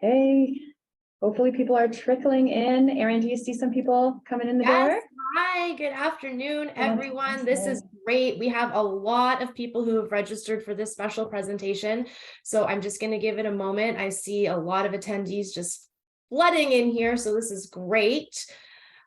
Okay. Hopefully people are trickling in. Erin, do you see some people coming in the door? Hi, good afternoon, everyone. This is great. We have a lot of people who have registered for this special presentation. So I'm just going to give it a moment. I see a lot of attendees just flooding in here. So this is great.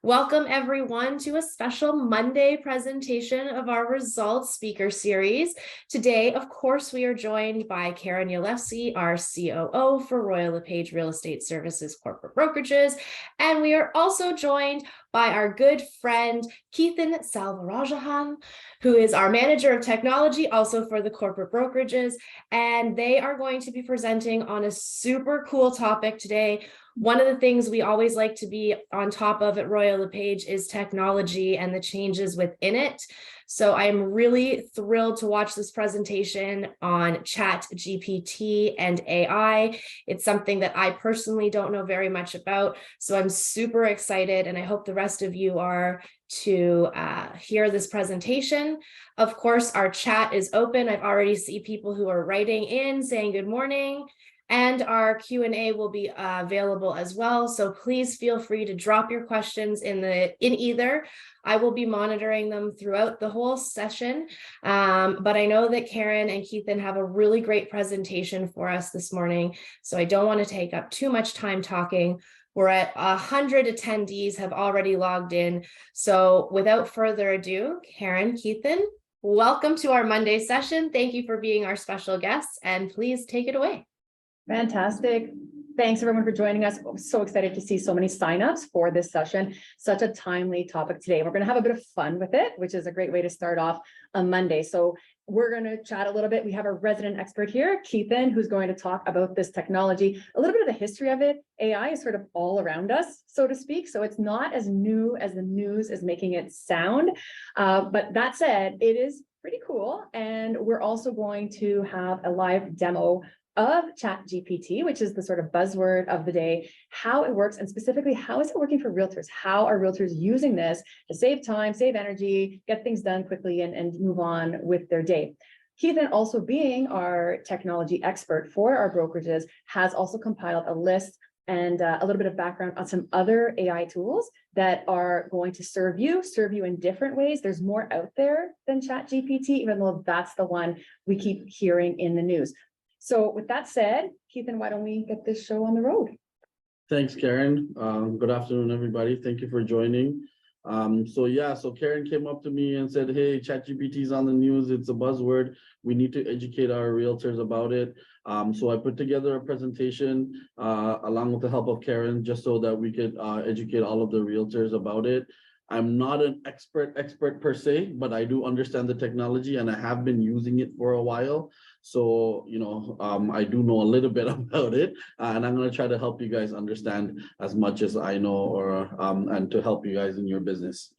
Welcome everyone to a special Monday presentation of our results speaker series. Today, of course, we are joined by Karen Yolevski, our COO for Royal LePage Real Estate Services Corporate Brokerages. And we are also joined by our good friend, Keethan Selvarajah, who is our manager of technology, also for the corporate brokerages. And they are going to be presenting on a super cool topic today. One of the things we always like to be on top of at Royal LePage is technology and the changes within it. So I'm really thrilled to watch this presentation on Chat GPT and AI. It's something that I personally don't know very much about. So I'm super excited, and I hope the rest of you are to hear this presentation. Of course, our chat is open. I've already seen people who are writing in saying good morning. And our Q&A will be available as well. So please feel free to drop your questions in either. I will be monitoring them throughout the whole session. But I know that Karen and Keethan have a really great presentation for us this morning. So I don't want to take up too much time talking. We're at 100 attendees have already logged in. So without further ado, Karen, Keethan, welcome to our Monday session. Thank you for being our special guests, and please take it away. Fantastic. Thanks everyone for joining us. I'm so excited to see so many signups for this session. Such a timely topic today. We're going to have a bit of fun with it, which is a great way to start off on Monday. So we're going to chat a little bit. We have our resident expert here, Keethan, who's going to talk about this technology, a little bit of the history of it. AI is sort of all around us, so to speak. So it's not as new as the news is making it sound. But that said, it is pretty cool. And we're also going to have a live demo of Chat GPT, which is the sort of buzzword of the day, how it works, and specifically, how is it working for realtors? How are realtors using this to save time, save energy, get things done quickly, and move on with their day? Keethan, also being our technology expert for our brokerages, has also compiled a list and a little bit of background on some other AI tools that are going to serve you in different ways. There's more out there than Chat GPT, even though that's the one we keep hearing in the news. So with that said, Keethan, why don't we get this show on the road? Thanks, Karen. Good afternoon, everybody. Thank you for joining. So Karen came up to me and said, hey, ChatGPT is on the news. It's a buzzword. We need to educate our realtors about it. So I put together a presentation along with the help of Karen, just so that we could educate all of the realtors about it. I'm not an expert per se, but I do understand the technology and I have been using it for a while. So, I do know a little bit about it, and I'm going to try to help you guys understand as much as I know, and to help you guys in your business.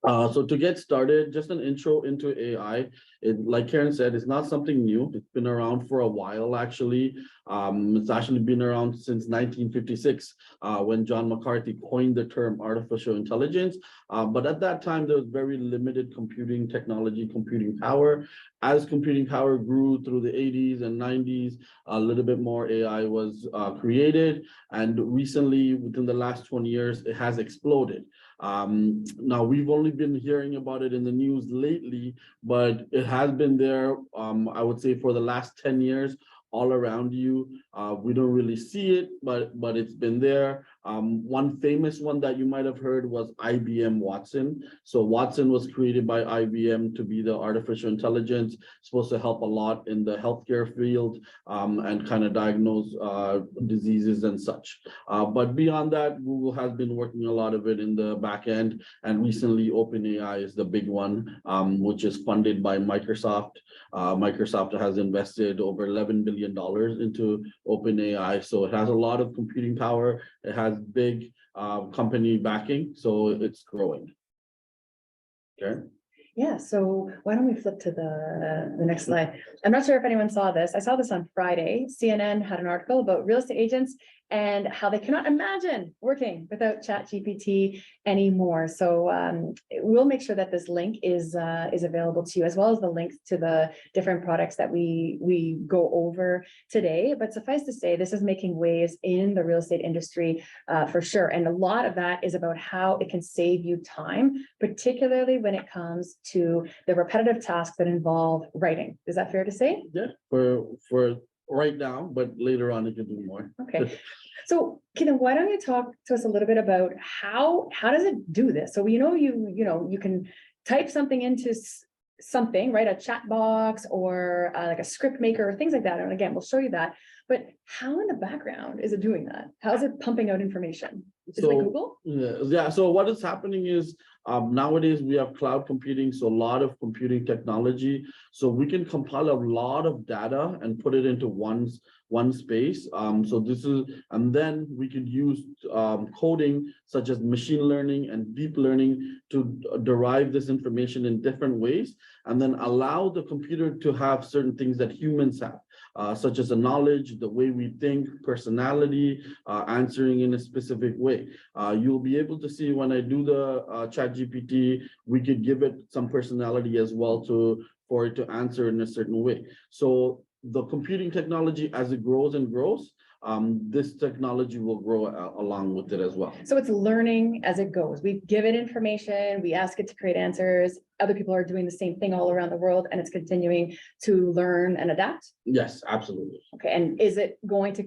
So to get started, just an intro into AI. Like Karen said, it's not something new. It's been around for a while, actually. It's actually been around since 1956, when John McCarthy coined the term artificial intelligence. But at that time, there was very limited computing technology, computing power. As computing power grew through the 80s and 90s, a little bit more AI was created. And recently, within the last 20 years, it has exploded. Now, we've only been hearing about it in the news lately, but it has been there, I would say, for the last 10 years, all around you. We don't really see it, but it's been there. One famous one that you might have heard was IBM Watson. So Watson was created by IBM to be the artificial intelligence, supposed to help a lot in the healthcare field, and kind of diagnose diseases and such. But beyond that, Google has been working a lot of it in the back end, and recently OpenAI is the big one, which is funded by Microsoft. Microsoft has invested over $11 billion into OpenAI, so it has a lot of computing power. It has big company backing, so it's growing. Okay. Yeah, so why don't we flip to the next slide? I'm not sure if anyone saw this. I saw this on Friday. CNN had an article about real estate agents and how they cannot imagine working without ChatGPT anymore. So we'll make sure that this link is available to you, as well as the links to the different products that we go over today. But suffice to say, this is making waves in the real estate industry for sure. And a lot of that is about how it can save you time, particularly when it comes to the repetitive tasks that involve writing. Is that fair to say? Yeah, for right now, but later on you can do more. Okay. So Keethan, why don't you talk to us a little bit about how does it do this? So we know you can type something into something, right? A chat box or like a script maker or things like that. And again, we'll show you that. But how in the background is it doing that? How is it pumping out information? Is it like Google? Yeah. So what is happening is nowadays we have cloud computing, so a lot of computing technology. So we can compile a lot of data and put it into one space. So this is, and then we could use coding such as machine learning and deep learning to derive this information in different ways, and then allow the computer to have certain things that humans have. Such as the knowledge, the way we think, personality, answering in a specific way. You'll be able to see when I do the ChatGPT, we could give it some personality as well for it to answer in a certain way. So the computing technology, as it grows and grows, this technology will grow along with it as well. So it's learning as it goes. We give it information, we ask it to create answers. Other people are doing the same thing all around the world, and it's continuing to learn and adapt. Yes, absolutely. Okay, and is it going to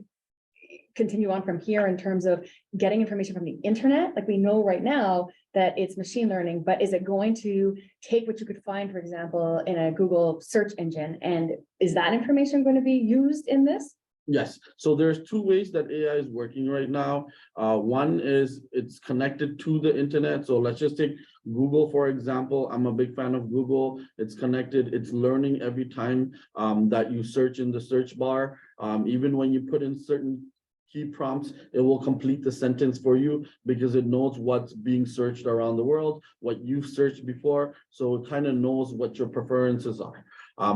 continue on from here in terms of getting information from the internet? Like we know right now that it's machine learning, but is it going to take what you could find, for example, in a Google search engine? And is that information going to be used in this? Yes, so there's two ways that AI is working right now. One is it's connected to the internet. So let's just take Google, for example. I'm a big fan of Google. It's connected, it's learning every time that you search in the search bar. Even when you put in certain key prompts, it will complete the sentence for you because it knows what's being searched around the world, what you've searched before. So it kind of knows what your preferences are.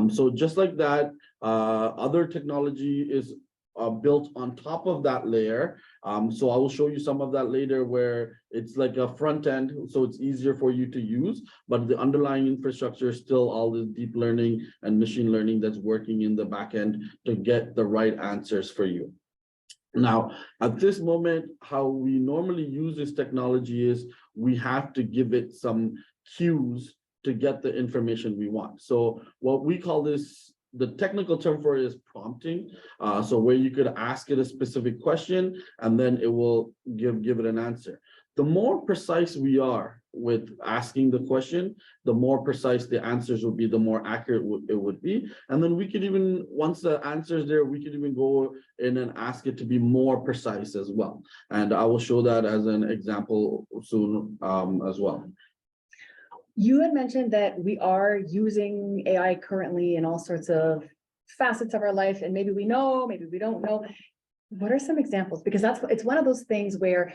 So just like that, other technology is built on top of that layer. So I will show you some of that later, where it's like a front end, so it's easier for you to use, but the underlying infrastructure is still all the deep learning and machine learning that's working in the back end to get the right answers for you. Now, at this moment, how we normally use this technology is we have to give it some cues to get the information we want. So what we call this, the technical term for it is prompting. So where you could ask it a specific question and then it will give it an answer. The more precise we are with asking the question, the more precise the answers would be, the more accurate it would be. And then we could even, once the answer is there, we could even go in and ask it to be more precise as well. And I will show that as an example soon as well. You had mentioned that we are using AI currently in all sorts of facets of our life, and maybe we know, maybe we don't know. What are some examples? Because it's one of those things where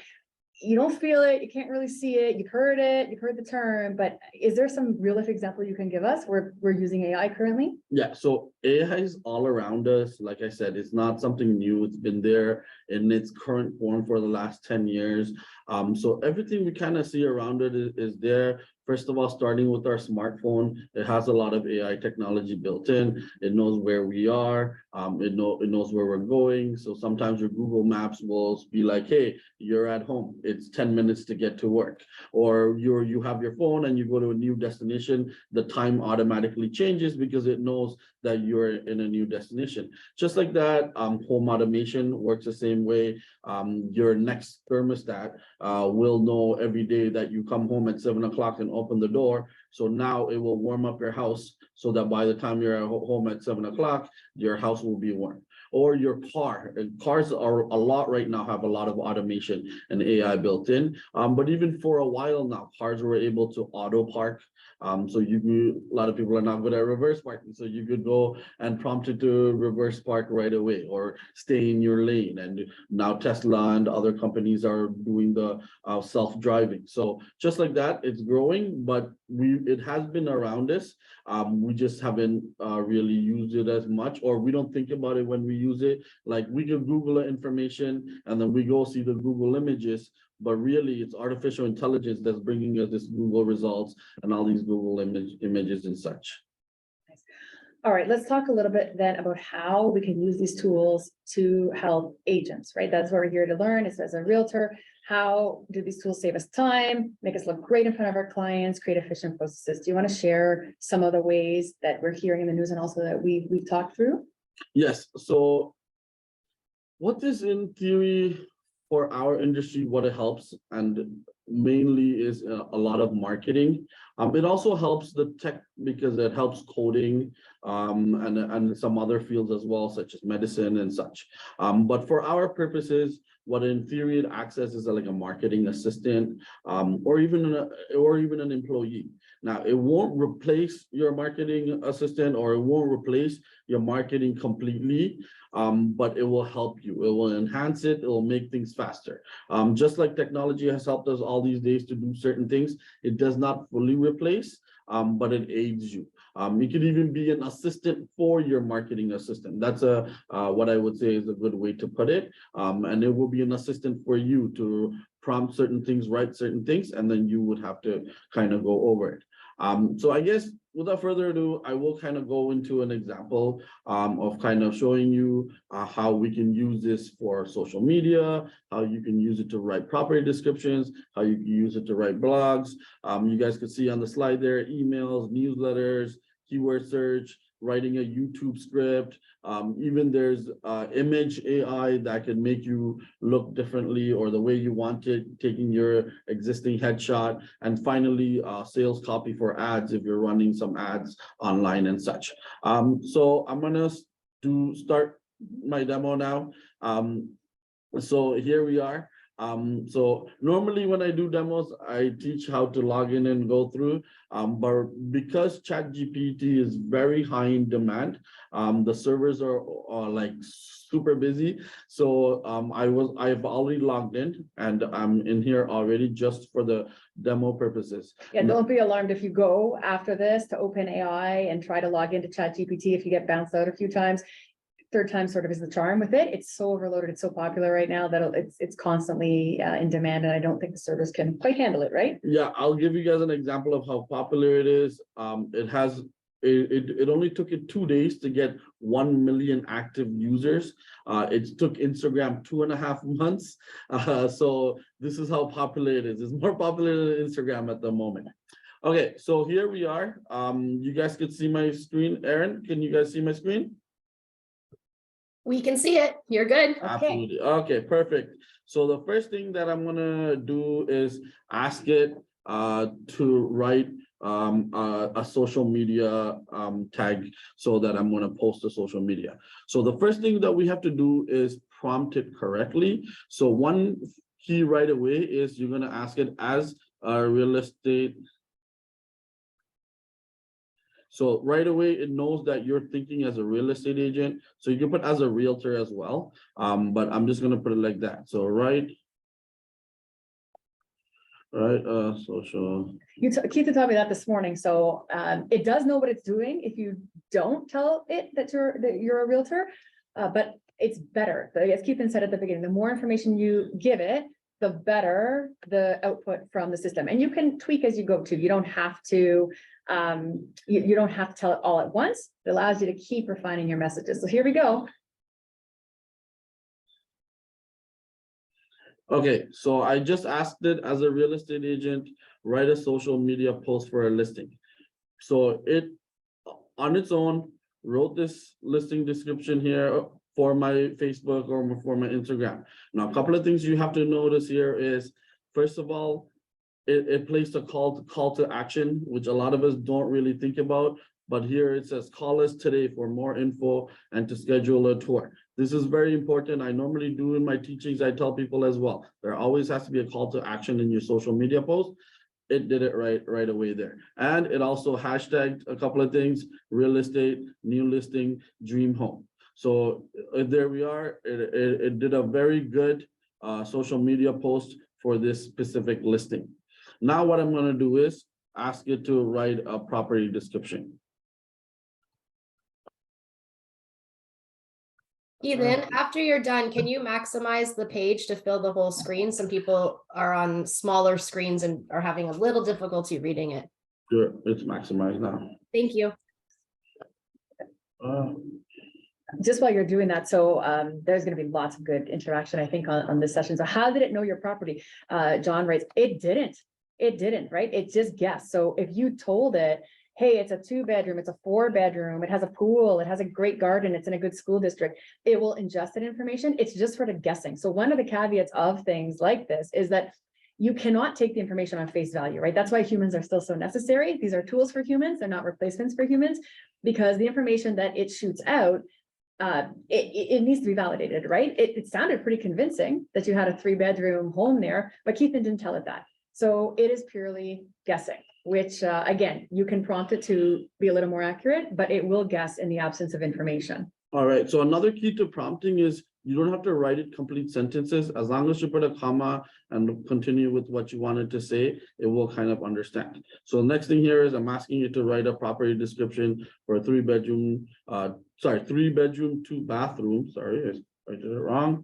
you don't feel it, you can't really see it, you've heard the term, but is there some real life example you can give us where we're using AI currently? Yeah, so AI is all around us. Like I said, it's not something new. It's been there in its current form for the last 10 years. So everything we kind of see around it is there. First of all, starting with our smartphone, it has a lot of AI technology built in. It knows where we are. It knows where we're going. So sometimes your Google Maps will be like, hey, you're at home. It's 10 minutes to get to work. Or you have your phone and you go to a new destination. The time automatically changes because it knows that you're in a new destination. Just like that, home automation works the same way. Your next thermostat will know every day that you come home at 7 o'clock and open the door. So now it will warm up your house so that by the time you're at home at 7 o'clock, your house will be warm. Or your car. Cars are a lot right now, have a lot of automation and AI built in. But even for a while now, cars were able to auto park. So a lot of people are not good at reverse parking. So you could go and prompt it to reverse park right away or stay in your lane. And now Tesla and other companies are doing the self-driving. So just like that, it's growing, but it has been around us. We just haven't really used it as much, or we don't think about it when we use it. Like we can Google information and then we go see the Google images, but really it's artificial intelligence that's bringing us this Google results and all these Google images and such. All right, let's talk a little bit then about how we can use these tools to help agents, right? That's what we're here to learn is as a realtor, how do these tools save us time, make us look great in front of our clients, create efficient processes? Do you want to share some of the ways that we're hearing in the news and also that we've talked through? Yes, so what is in theory for our industry, what it helps, and mainly is a lot of marketing. It also helps the tech because it helps coding and some other fields as well, such as medicine and such. But for our purposes, what in theory it acts as is like a marketing assistant or even an employee. Now, it won't replace your marketing assistant or it won't replace your marketing completely, but it will help you. It will enhance it. It will make things faster. Just like technology has helped us all these days to do certain things, it does not fully replace, but it aids you. It could even be an assistant for your marketing assistant. That's what I would say is a good way to put it. And it will be an assistant for you to prompt certain things, write certain things, and then you would have to kind of go over it. So I guess without further ado, I will kind of go into an example of kind of showing you how we can use this for social media, how you can use it to write property descriptions, how you can use it to write blogs. You guys could see on the slide there, emails, newsletters, keyword search, writing a YouTube script. Even there's image AI that can make you look differently or the way you want it, taking your existing headshot. And finally, sales copy for ads if you're running some ads online and such. So I'm gonna start my demo now. So here we are. So normally when I do demos, I teach how to log in and go through, but because ChatGPT is very high in demand, the servers are like super busy. So I've already logged in and I'm in here already just for the demo purposes. Yeah, don't be alarmed if you go after this to OpenAI and try to log into ChatGPT. If you get bounced out a few times, third time sort of is the charm with it. It's so overloaded. It's so popular right now that it's constantly in demand. And I don't think the servers can quite handle it, right? Yeah, I'll give you guys an example of how popular it is. It only took it 2 days to get 1 million active users. It took Instagram 2.5 months. So this is how popular it is. It's more popular than Instagram at the moment. Okay, so here we are. You guys could see my screen. Aaron, can you guys see my screen? We can see it. You're good. Absolutely. Okay, perfect. So the first thing that I'm gonna do is ask it to write a social media tag so that I'm gonna post to social media. So the first thing that we have to do is prompt it correctly. So one key right away is you're gonna ask it as a real estate. So right away, it knows that you're thinking as a real estate agent. So you can put as a realtor as well. But I'm just gonna put it like that. So social. Keethan taught me that this morning. So it does know what it's doing if you don't tell it that you're a realtor, but it's better. As Keethan said at the beginning, the more information you give it, the better the output from the system. And you can tweak as you go too. You don't have to you don't have to tell it all at once. It allows you to keep refining your messages. So here we go. Okay, so I just asked it as a real estate agent, write a social media post for a listing. So it on its own wrote this listing description here for my Facebook or for my Instagram. Now, a couple of things you have to notice here is, first of all, it placed a call to action, which a lot of us don't really think about. But here it says, call us today for more info and to schedule a tour. This is very important. I normally do in my teachings, I tell people as well, there always has to be a call to action in your social media post. It did it right away there. And it also hashtagged a couple of things, real estate, new listing, dream home. So there we are. It did a very good social media post for this specific listing. Now what I'm gonna do is ask it to write a property description. Keethan, after you're done, can you maximize the page to fill the whole screen? Some people are on smaller screens and are having a little difficulty reading it. Sure, it's maximized now. Thank you. Just while you're doing that, so there's going to be lots of good interaction, I think, on this session. So how did it know your property? John writes, it didn't, right? It just guessed. So if you told it, hey, it's a 2-bedroom, it's a 4-bedroom, it has a pool, it has a great garden, it's in a good school district, it will ingest that information. It's just sort of guessing. So one of the caveats of things like this is that you cannot take the information on face value, right? That's why humans are still so necessary. These are tools for humans, they're not replacements for humans, because the information that it shoots out, it needs to be validated, right? It sounded pretty convincing that you had a 3-bedroom home there, but Keethan didn't tell it that. So it is purely guessing, which again, you can prompt it to be a little more accurate, but it will guess in the absence of information. All right, so another key to prompting is you don't have to write it complete sentences. As long as you put a comma and continue with what you wanted to say, it will kind of understand. So the next thing here is I'm asking you to write a property description for a 3-bedroom, 3-bedroom, 2-bathroom. Sorry, I did it wrong.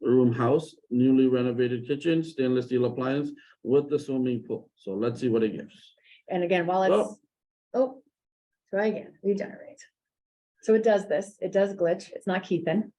Room house, newly renovated kitchen, stainless steel appliance with the swimming pool. So let's see what it gives. And again, while it's, try again, regenerate. So it does this, it does glitch, it's not Keethan.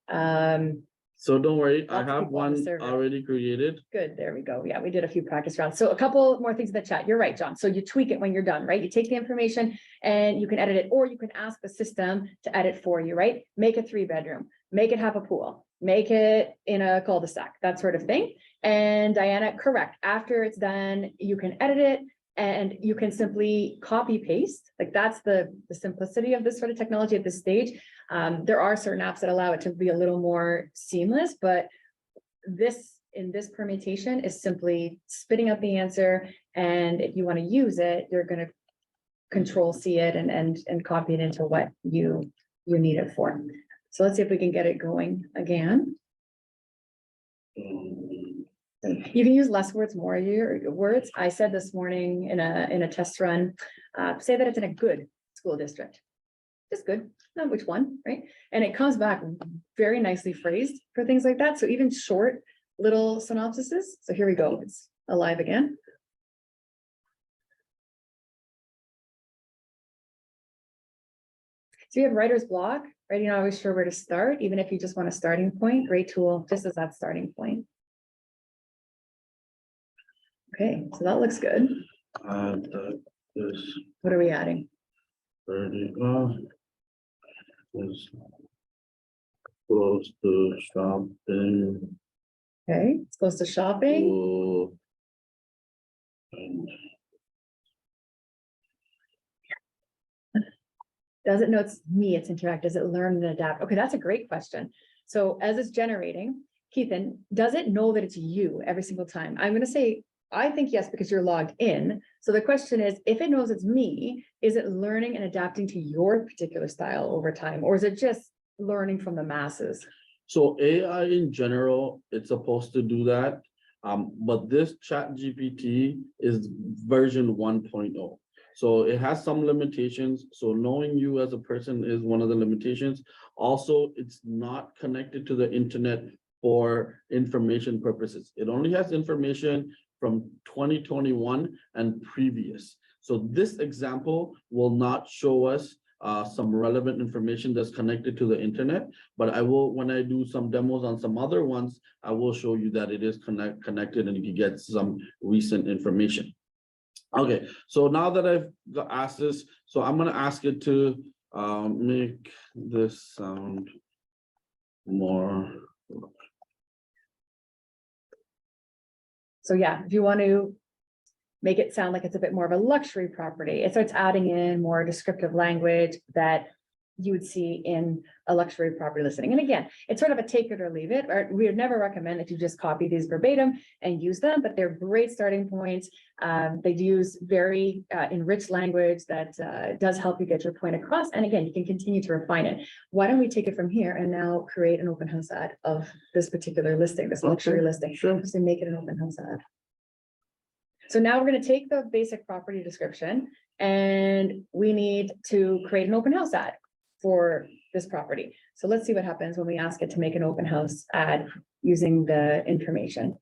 So don't worry, I Lots of have people on the one server. already created. Good, there we go. Yeah, we did a few practice rounds. So a couple more things in the chat. You're right, John. So you tweak it when you're done, right? You take the information and you can edit it, or you can ask the system to edit for you, right? Make a 3-bedroom, make it have a pool, make it in a cul-de-sac, that sort of thing. And Diana, correct. After it's done, you can edit it and you can simply copy paste. Like that's the simplicity of this sort of technology at this stage. There are certain apps that allow it to be a little more seamless, but this in this permutation is simply spitting out the answer. And if you want to use it, you're going to control C it and copy it into what you need it for. So let's see if we can get it going again. You can use less words, more words. I said this morning in a test run, say that it's in a good school district. Just good, not which one, right? And it comes back very nicely phrased for things like that. So even short little synopsises. So here we go. It's alive again. So you have writer's block, right? You're not always sure where to start, even if you just want a starting point. Great tool, just as that starting point. Okay, so that looks good. What are we adding? 30 is close to shopping. Okay, it's close to shopping. And Does it know it's me, it's interact? Does it learn and adapt? Okay, that's a great question. So as it's generating, Keethan, does it know that it's you every single time? I'm going to say, I think yes, because you're logged in. So the question is, if it knows it's me, is it learning and adapting to your particular style over time? Or is it just learning from the masses? so AI in general, it's supposed to do that. But this chat GPT is version 1.0. So it has some limitations. So knowing you as a person is one of the limitations. Also, it's not connected to the internet for information purposes. It only has information from 2021 and previous. So this example will not show us some relevant information that's connected to the internet, but I will, when I do some demos on some other ones, I will show you that it is connected and you can get some recent information. Okay, so now that I've asked this, so I'm gonna ask it to make this sound more. So yeah, if you want to make it sound like it's a bit more of a luxury property, it starts adding in more descriptive language that you would see in a luxury property listing. And again, it's sort of a take it or leave it, or we would never recommend that you just copy these verbatim and use them, but they're great starting points. They use very enriched language that does help you get your point across. And again, you can continue to refine it. Why don't we take it from here and now create an open house ad of this particular listing, this luxury listing. Sure. Just to make it an open house ad. So now we're gonna take the basic property description and we need to create an open house ad for this property. So let's see what happens when we ask it to make an open house ad using the information.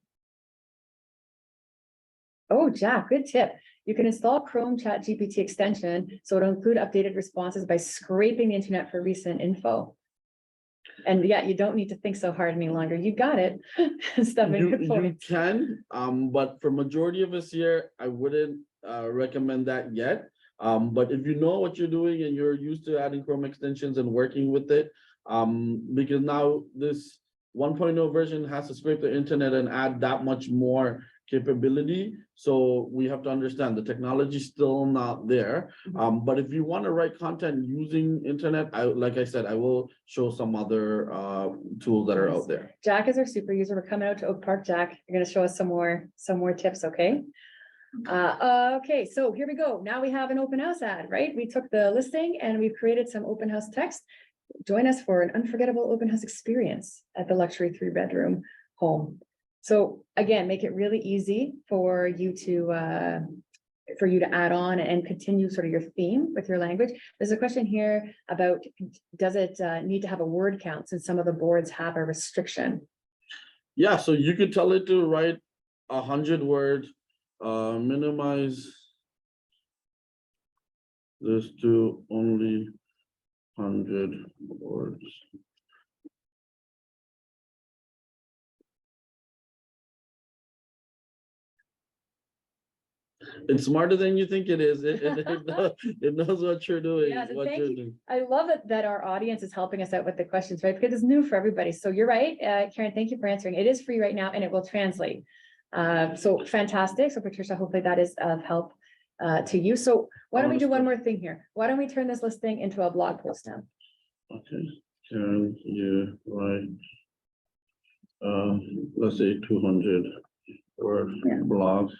Oh, Jack, good tip. You can install Chrome Chat GPT extension, so it'll include updated responses by scraping the internet for recent info. And yeah, you don't need to think so hard any longer. You got it. Stephanie, good You point. can, but for majority of us here, I wouldn't recommend that yet. But if you know what you're doing and you're used to adding Chrome extensions and working with it, because now this 1.0 version has to scrape the internet and add that much more capability. So we have to understand the technology is still not there. But if you want to write content using internet, like I said, I will show some other tools that are out there. Jack is our super user. We're coming out to Oak Park. Jack, you're going to show us some more tips, okay? Okay, so here we go. Now we have an open house ad, right? We took the listing and we've created some open house text. Join us for an unforgettable open house experience at the luxury 3-bedroom home. So again, make it really easy for you to add on and continue sort of your theme with your language. There's a question here about, does it need to have a word count since some of the boards have a restriction? Yeah, so you could tell it to write 100 words, minimize this to only 100 words. It's smarter than you think it is. It knows what you're doing. Yeah, so what thank you're you. doing. I love it that our audience is helping us out with the questions, right? Because it's new for everybody. So you're right, Karen, thank you for answering. It is free right now and it will translate. So fantastic. So Patricia, hopefully that is of help to you. So why don't we do one more thing here? Why don't we turn this listing into a blog post now? Okay, can you write, let's say 200 word blog?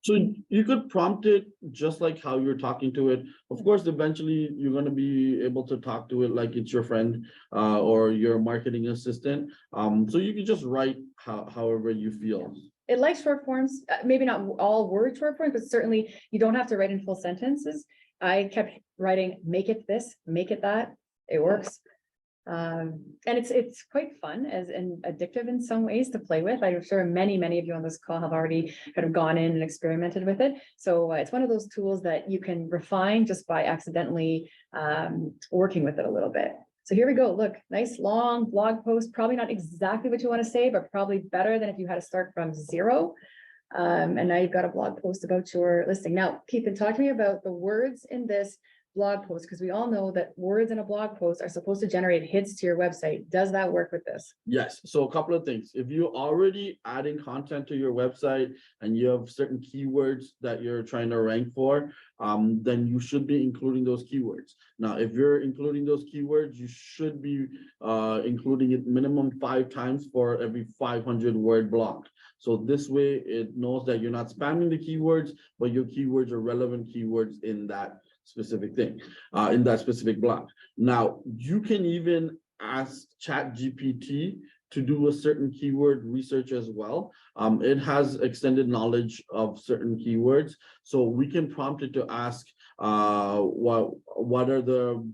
So you could prompt it just like how you're talking to it. Of course, eventually you're going to be able to talk to it like it's your friend or your marketing assistant. So you can just write however you feel. It likes short forms, maybe not all word short forms, but certainly you don't have to write in full sentences. I kept writing, make it this, make it that. It works. And it's quite fun and addictive in some ways to play with. I'm sure many of you on this call have already kind of gone in and experimented with it. So it's one of those tools that you can refine just by accidentally working with it a little bit. So here we go. Look, nice long blog post, probably not exactly what you want to say, but probably better than if you had to start from zero. And now you've got a blog post about your listing. Now, Keethan, talk to me about the words in this blog post, because we all know that words in a blog post are supposed to generate hits to your website. Does that work with this? Yes. So a couple of things. If you're already adding content to your website and you have certain keywords that you're trying to rank for, then you should be including those keywords. Now, if you're including those keywords, you should be including it minimum 5 times for every 500 word block. So this way it knows that you're not spamming the keywords, but your keywords are relevant keywords in that specific thing, in that specific block. Now, you can even ask Chat GPT to do a certain keyword research as well. It has extended knowledge of certain keywords. So we can prompt it to ask what are the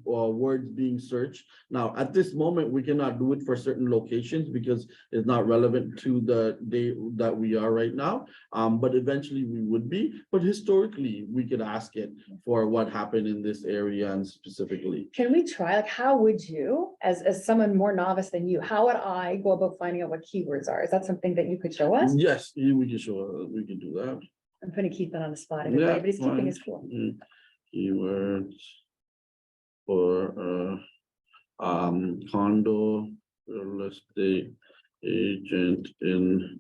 words being searched. Now, at this moment, we cannot do it for certain locations because it's not relevant to the day that we are right now. But eventually we would be. But historically, we could ask it for what happened in this area and specifically. Can we try? Like, how would you, as someone more novice than you, how would I go about finding out what keywords are? Is that something that you could show us? Yes, we can show. We can do that. I'm putting Keethan on the spot, everybody, but he's keeping his cool. Keywords for condo real estate agent in.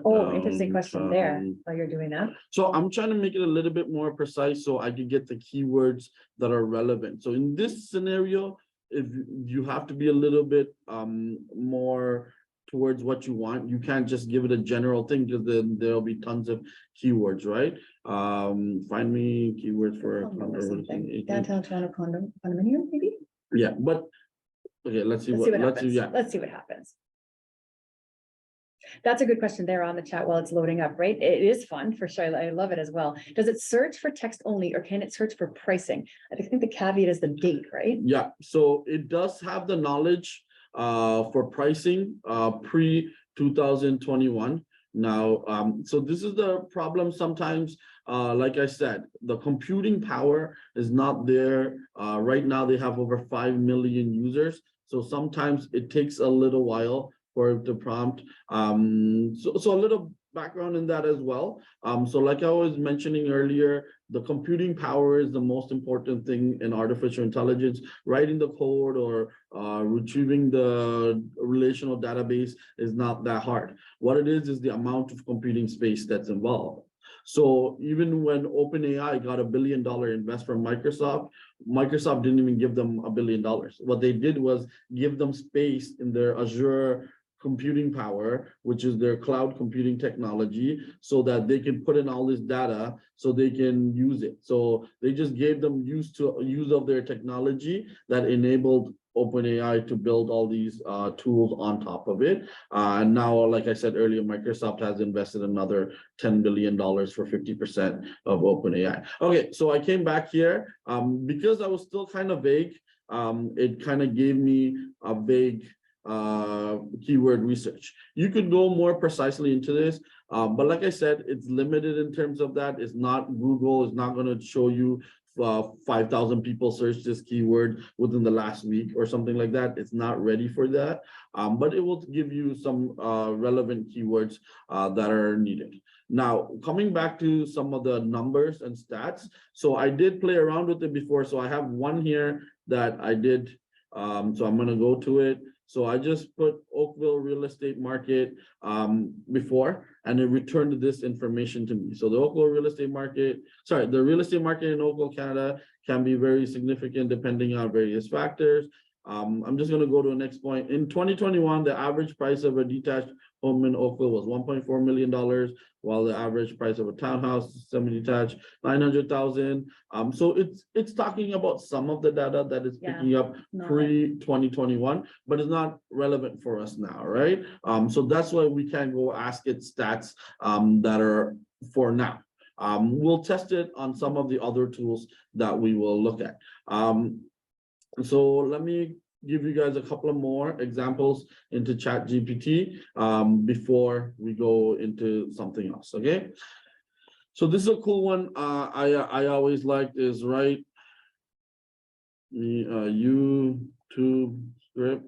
Oh, interesting question there while you're doing that. So I'm trying to make it a little bit more precise so I can get the keywords that are relevant. So in this scenario, if you have to be a little bit more towards what you want, you can't just give it a general thing because then there'll be tons of keywords, right? Find me keywords for downtown Toronto condominium, maybe? Yeah, but okay, let's see what happens. Let's see what happens. That's a good question there on the chat while it's loading up, right? It is fun for sure. I love it as well. Does it search for text only or can it search for pricing? I think the caveat is the date, right? Yeah, so it does have the knowledge for pricing pre 2021. Now, so this is the problem sometimes. Like I said, the computing power is not there. Right now, they have over 5 million users. So sometimes it takes a little while for it to prompt. So a little background in that as well. So like I was mentioning earlier, the computing power is the most important thing in artificial intelligence. Writing the code or retrieving the relational database is not that hard. What it is the amount of computing space that's involved. So even when OpenAI got $1 billion invest from Microsoft, Microsoft didn't even give them $1 billion. What they did was give them space in their Azure computing power, which is their cloud computing technology, so that they can put in all this data so they can use it. So they just gave them use of their technology that enabled OpenAI to build all these tools on top of it. And now, like I said earlier, Microsoft has invested another $10 billion for 50% of OpenAI. Okay, so I came back here because I was still kind of vague. It kind of gave me a vague keyword research. You could go more precisely into this, but like I said, it's limited in terms of that. It's not Google is not going to show you 5,000 people search this keyword within the last week or something like that. It's not ready for that, but it will give you some relevant keywords that are needed. Now, coming back to some of the numbers and stats. So I did play around with it before. So I have one here that I did. So I'm going to go to it. So I just put Oakville real estate market before, and it returned this information to me. So the Oakville real estate market, the real estate market in Oakville, Canada can be very significant depending on various factors. I'm just going to go to the next point. In 2021, the average price of a detached home in Oakville was $1.4 million, while the average price of a townhouse, semi-detached, $900,000. So it's talking about some of the data that is picking up pre-2021, but it's not relevant for us now, right? So that's why we can't go ask it stats that are for now. We'll test it on some of the other tools that we will look at. So let me give you guys a couple of more examples into ChatGPT before we go into something else, okay? So this is a cool one I always liked is write YouTube script.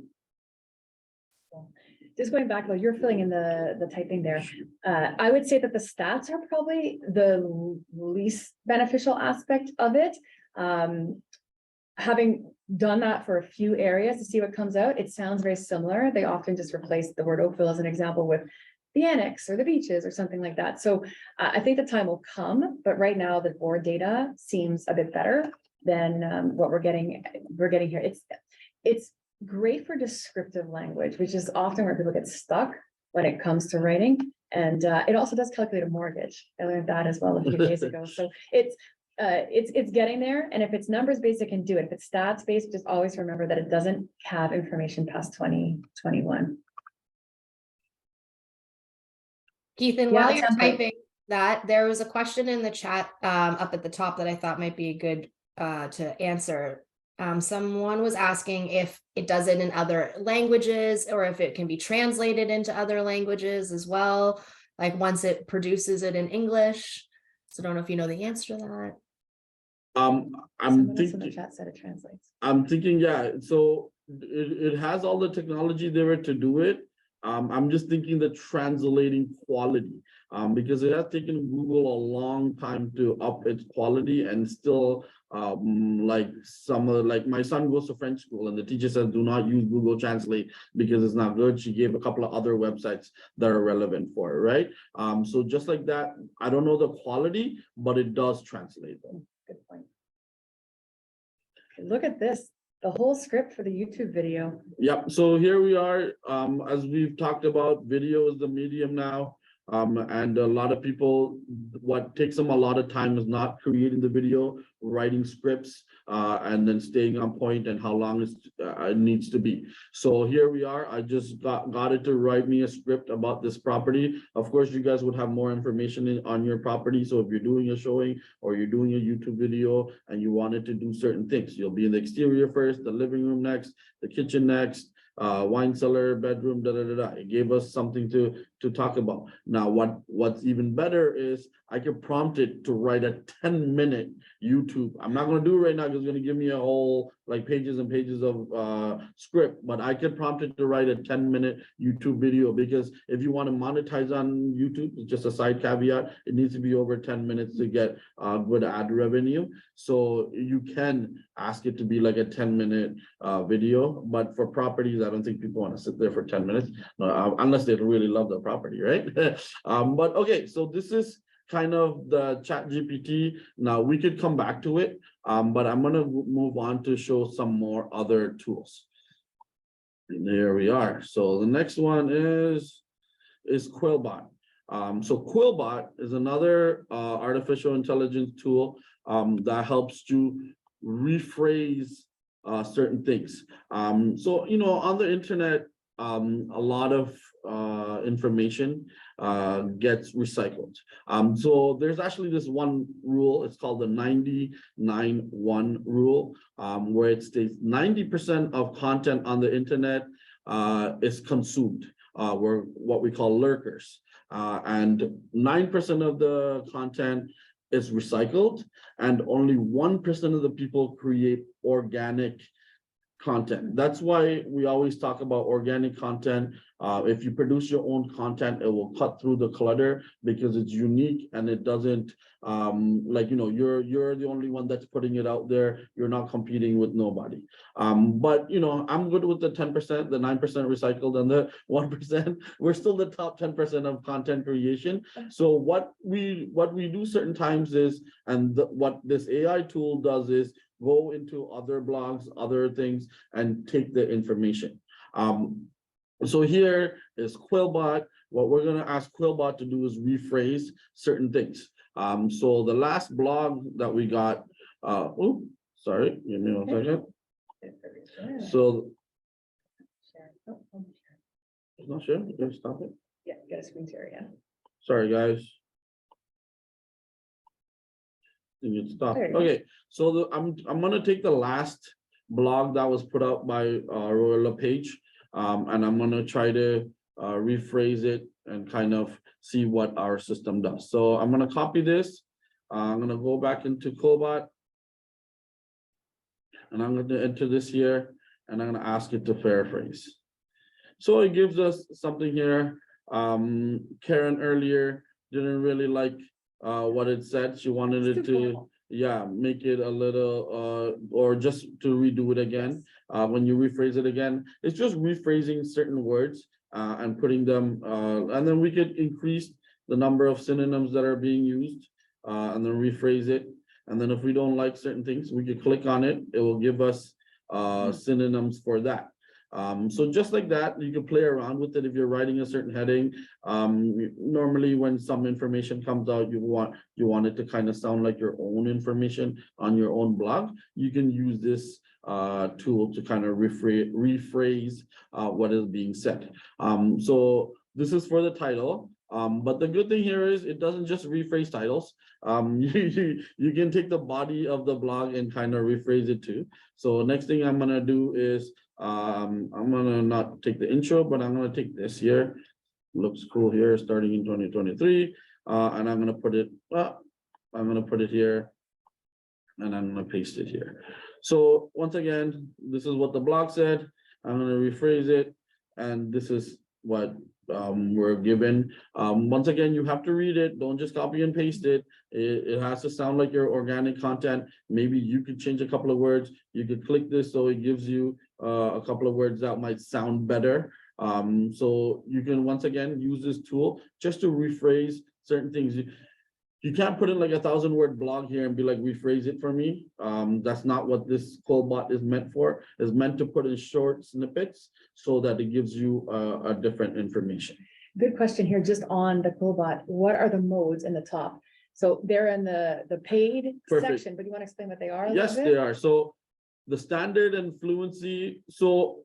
Just going back, though, you're filling in the typing there. I would say that the stats are probably the least beneficial aspect of it. Having done that for a few areas to see what comes out, it sounds very similar. They often just replace the word Oakville as an example with the annex or the beaches or something like that. So I think the time will come, but right now the board data seems a bit better than what we're getting here. It's great for descriptive language, which is often where people get stuck when it comes to writing. And it also does calculate a mortgage. I learned that as well a few days ago. So it's getting there. And if it's numbers based, it can do it. If it's stats based, just always remember that it doesn't have information past 2021. Keethan, while you're typing that, there was a question in the chat up at the top that I thought might be good to answer. Someone was asking if it does it in other languages or if it can be translated into other languages as well, like once it produces it in English. So I don't know if you know the answer to that. I'm thinking in the chat said it translates. I'm thinking, yeah. So it has all the technology there to do it. I'm just thinking the translating quality, because it has taken Google a long time to up its quality, and still like my son goes to French school and the teacher says do not use Google Translate because it's not good. She gave a couple of other websites that are relevant for it, right? So just like that, I don't know the quality, but it does translate them. Good point. Look at this. The whole script for the YouTube video. Yep. So here we are. As we've talked about, video is the medium now. And a lot of people, what takes them a lot of time is not creating the video, writing scripts, and then staying on point and how long it needs to be. So here we are. I just got it to write me a script about this property. Of course, you guys would have more information on your property. So if you're doing a showing or you're doing a YouTube video and you wanted to do certain things, you'll be in the exterior first, the living room next, the kitchen next, wine cellar, bedroom, It gave us something to talk about. Now, what's even better is I could prompt it to write a 10-minute YouTube. I'm not going to do it right now because it's going to give me a whole like pages and pages of script, but I could prompt it to write a 10-minute YouTube video, because if you want to monetize on YouTube, it's just a side caveat, it needs to be over 10 minutes to get good ad revenue. So you can ask it to be like a 10-minute video, but for properties, I don't think people want to sit there for 10 minutes unless they really love the property, right? But okay, so this is kind of the Chat GPT. Now we could come back to it, but I'm going to move on to show some more other tools. And there we are. So the next one is Quillbot. So Quillbot is another artificial intelligence tool that helps you rephrase certain things. So, you know, on the internet, a lot of information gets recycled. So there's actually this one rule, it's called the 90-9-1 rule, where it states 90% of content on the internet is consumed. We're what we call lurkers, and 9% of the content is recycled, and only 1% of the people create organic content. That's why we always talk about organic content. If you produce your own content, it will cut through the clutter because it's unique and it doesn't like, you know, you're the only one that's putting it out there. You're not competing with nobody. But you know, I'm good with the 10%, the 9% recycled, and the 1%. We're still the top 10% of content creation. So what we do certain times is, and what this AI tool does is go into other blogs, other things, and take the information. So here is Quillbot. What we're going to ask Quillbot to do is rephrase certain things. So the last blog that we got, sorry, give me 1 second. So, it's not sure, you can stop it. Yeah, get a screen share, yeah. Sorry, guys. You stop. There you go. Okay, so I'm gonna take the last blog that was put out by Royal LePage, and I'm gonna try to rephrase it and kind of see what our system does. So I'm gonna copy this. I'm gonna go back into Quillbot, and I'm gonna enter this here, and I'm gonna ask it to paraphrase. So it gives us something here. Karen earlier didn't really like what it said. She wanted it to, yeah, make it a little, or just to redo it again. When you rephrase it again, it's just rephrasing certain words and putting them, and then we could increase the number of synonyms that are being used, and then rephrase it. And then if we don't like certain things, we could click on it. It will give us synonyms for that. So just like that, you can play around with it if you're writing a certain heading. Normally when some information comes out, you want it to kind of sound like your own information on your own blog. You can use this tool to kind of rephrase what is being said. So this is for the title. But the good thing here is it doesn't just rephrase titles. You can take the body of the blog and kind of rephrase it too. So next thing I'm gonna do is I'm gonna not take the intro, but I'm gonna take this here. Looks cool here, starting in 2023, and I'm gonna put it. I'm gonna put it here, and I'm gonna paste it here. So once again, this is what the blog said. I'm gonna rephrase it, and this is what we're given. Once again, you have to read it. Don't just copy and paste it. It has to sound like your organic content. Maybe you could change a couple of words. You could click this so it gives you a couple of words that might sound better. So you can once again use this tool just to rephrase certain things. You can't put in like 1,000-word blog here and be like, rephrase it for me. That's not what this Quillbot is meant for. It's meant to put in short snippets so that it gives you a different information. Good question here, just on the Quillbot. What are the modes in the top? So they're in the paid Perfect. section, but you want to explain what they are a Yes, little they bit? are. So the standard and fluency. So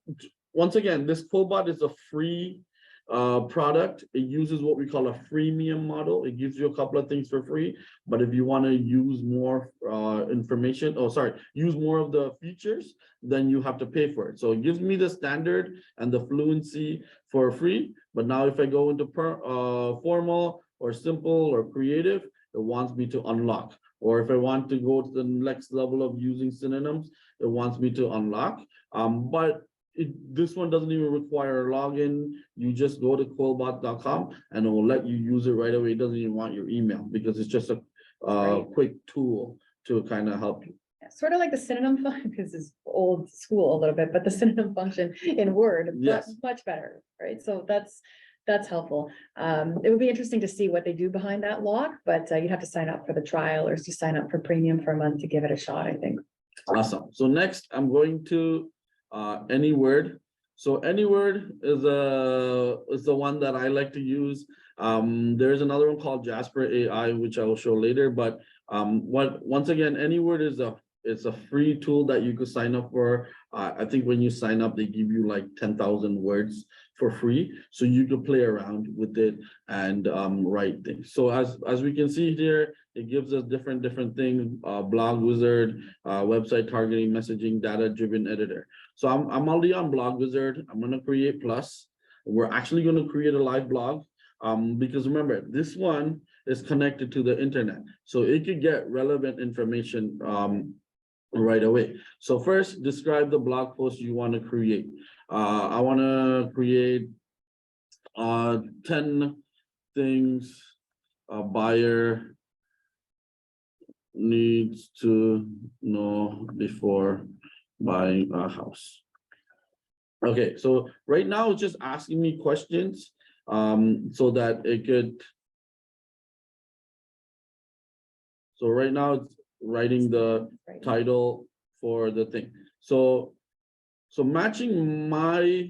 once again, this Quillbot is a free product. It uses what we call a freemium model. It gives you a couple of things for free, but if you want to use more information, use more of the features, then you have to pay for it. So it gives me the standard and the fluency for free. But now if I go into formal or simple or creative, it wants me to unlock. Or if I want to go to the next level of using synonyms, it wants me to unlock. But this one doesn't even require a login. You just go to quillbot.com and it will let you use it right away. It doesn't even want your email because it's just a quick tool to kind of help you. Sort of like the synonym function, because it's old school a little bit, but the synonym function in Word, Yes. much better, right? So that's helpful. It would be interesting to see what they do behind that lock, but you'd have to sign up for the trial or you sign up for premium for a month to give it a shot, I think. Awesome. So next I'm going to AnyWord. So AnyWord is the one that I like to use. There's another one called Jasper AI, which I will show later. But once again, AnyWord is a free tool that you could sign up for. I think when you sign up, they give you like 10,000 words for free, so you could play around with it and write things. So as we can see here, it gives us different things: blog wizard, website targeting, messaging, data-driven editor. So I'm already on blog wizard. I'm gonna create plus. We're actually gonna create a live blog because remember, this one is connected to the internet, so it could get relevant information right away. So first, describe the blog post you want to create. I want to create 10 things a buyer needs to know before buying a house. Okay, so right now it's just asking me questions so that it could. So right now it's writing the title for the thing. So matching my